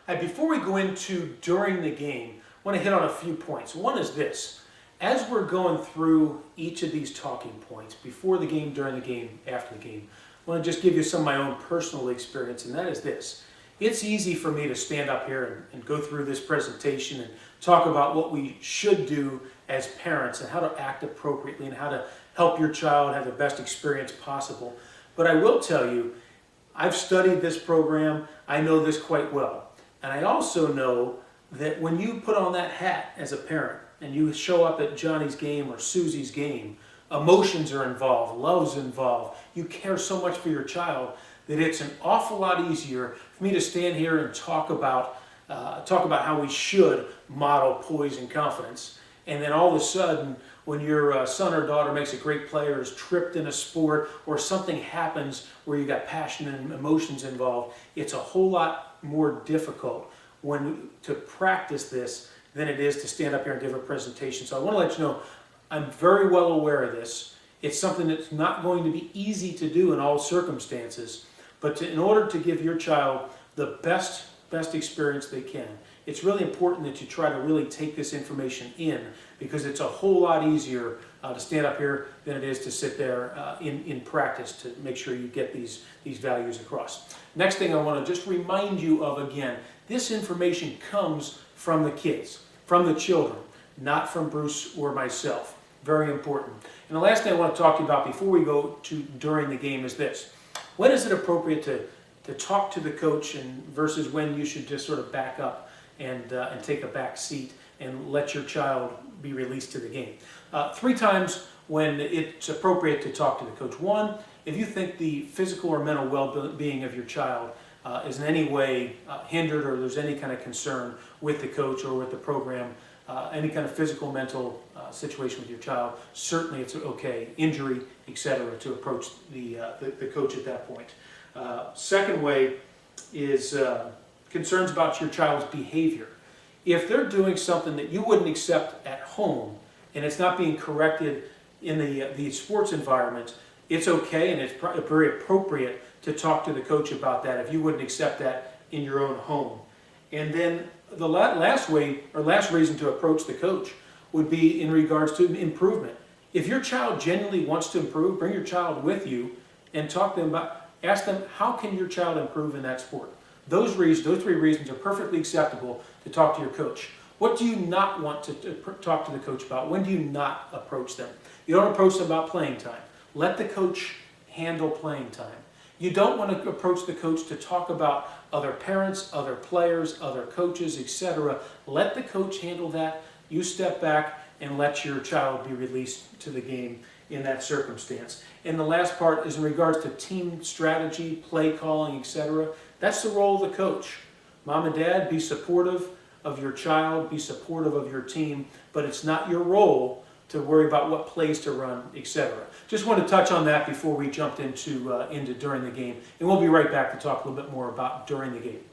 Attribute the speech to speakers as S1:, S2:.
S1: Before we go into during the game, I want to hit on a few points. One is this. As we're going through each of these talking points, before the game, during the game, after the game, I want to just give you some of my own personal experience, and that is this. It's easy for me to stand up here and go through this presentation and talk about what we should do as parents and how to act appropriately and how to help your child have the best experience possible. But I will tell you, I've studied this program, I know this quite well. And I also know that when you put on that hat as a parent and you show up at Johnny's game or Susie's game, emotions are involved, love's involved. You care so much for your child that it's an awful lot easier for me to stand here and talk about how we should model poise and confidence. And then all of a sudden, when your son or daughter makes a great play or is tripped in a sport or something happens where you got passion and emotions involved, it's a whole lot more difficult to practice this than it is to stand up here and give a presentation. So I want to let you know, I'm very well aware of this. It's something that's not going to be easy to do in all circumstances, but in order to give your child the best experience they can, it's really important that you try to really take this information in, because it's a whole lot easier to stand up here than it is to sit there in practice to make sure you get these values across. Next thing I want to just remind you of again, this information comes from the kids, from the children, not from Bruce or myself. Very important. And the last thing I want to talk to you about before we go to during the game is this. When is it appropriate to talk to the coach versus when you should just sort of back up and take a back seat and let your child be released to the game? 3 times when it's appropriate to talk to the coach. 1, if you think the physical or mental well-being of your child is in any way hindered, or there's any kind of concern with the coach or with the program, any kind of physical, mental situation with your child, certainly it's okay, injury, etc., to approach the coach at that point. Second way is concerns about your child's behavior. If they're doing something that you wouldn't accept at home and it's not being corrected in the sports environment, it's okay and it's very appropriate to talk to the coach about that if you wouldn't accept that in your own home. And then the last reason to approach the coach would be in regards to improvement. If your child genuinely wants to improve, bring your child with you and talk to them ask them, how can your child improve in that sport? Those 3 reasons are perfectly acceptable to talk to your coach. What do you not want to talk to the coach about? When do you not approach them? You don't approach them about playing time. Let the coach handle playing time. You don't want to approach the coach to talk about other parents, other players, other coaches, etc. Let the coach handle that. You step back and let your child be released to the game in that circumstance. And the last part is in regards to team strategy, play calling, etc. That's the role of the coach. Mom and dad, be supportive of your child, be supportive of your team, but it's not your role to worry about what plays to run, etc. Just want to touch on that before we jumped into during the game. And we'll be right back to talk a little bit more about during the game.